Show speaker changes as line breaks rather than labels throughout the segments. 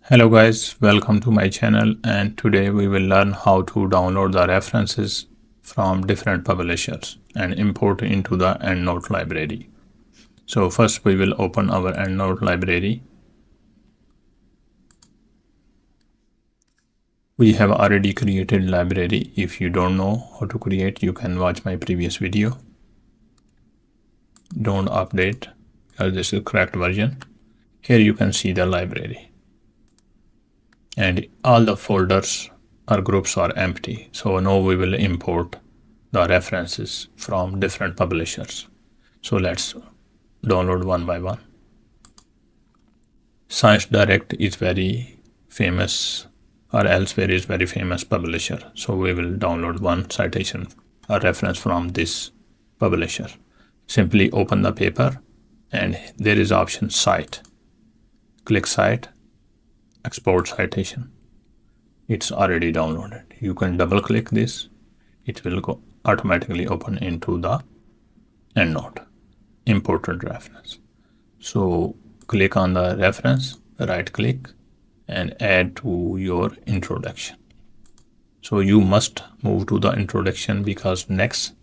Hello guys, welcome to my channel, and today we will learn how to download the references from different publishers and import into the EndNote library. So first we will open our EndNote library. We have already created library. If you don't know how to create, you can watch my previous video. Don't update because this is the correct version. Here you can see the library. And all the folders or groups are empty. So now we will import the references from different publishers. So let's download one by one. Science Direct is very famous, or Elsewhere is very famous publisher. So we will download one citation or reference from this publisher. Simply open the paper and there is option Cite. Click Cite. Export citation. It's already downloaded. You can double click this. It will go automatically open into the EndNote imported reference. So click on the reference, right click and add to your introduction. So you must move to the introduction because next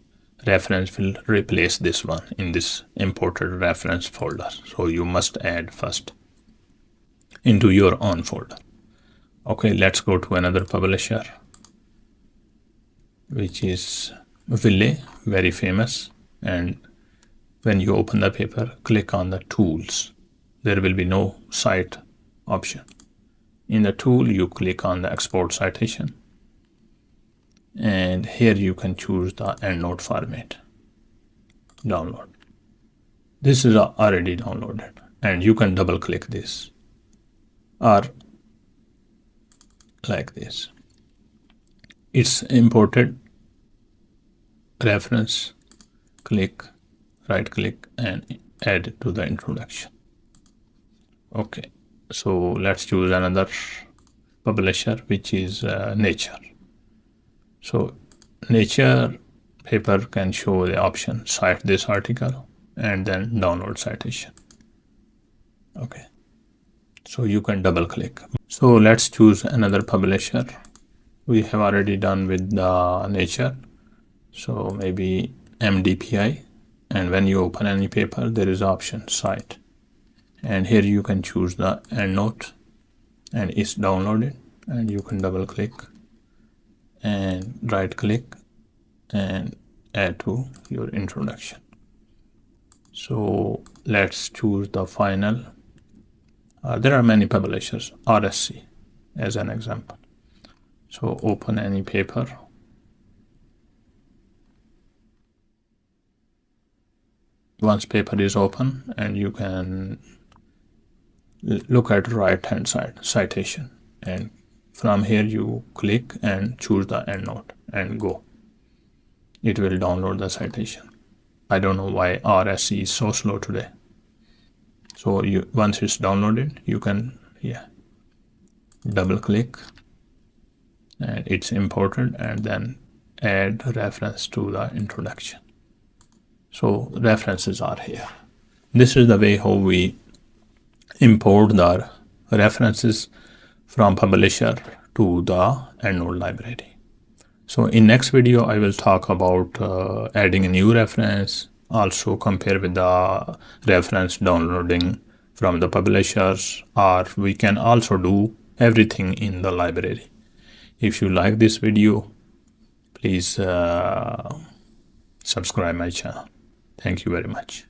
reference will replace this one in this imported reference folder. So you must add first into your own folder. Okay, let's go to another publisher, which is Ville, very famous. And when you open the paper, click on the tools. There will be no cite option. In the tool, you click on the export citation. And here you can choose the EndNote format. Download. This is already downloaded. And you can double click this. Or like this. It's imported reference. Click, right click and add to the introduction. Okay, so let's choose another publisher, which is Nature. So Nature paper can show the option cite this article and then download citation. Okay. So you can double click. So let's choose another publisher. We have already done with the Nature. So maybe MDPI. And when you open any paper, there is option Cite. And here you can choose the EndNote and it's downloaded. And you can double click and right click and add to your introduction. So let's choose the final. There are many publishers, RSC as an example. So open any paper. Once paper is open and you can look at right hand side, citation. And from here you click and choose the EndNote and go. It will download the citation. I don't know why RSC is so slow today. So once it's downloaded, you can double click and it's imported and then add reference to the introduction. So references are here. This is the way how we import the references from publisher to the EndNote library. So in next video, I will talk about adding a new reference, also compare with the reference downloading from the publishers, or we can also do everything in the library. If you like this video, please subscribe my channel. Thank you very much.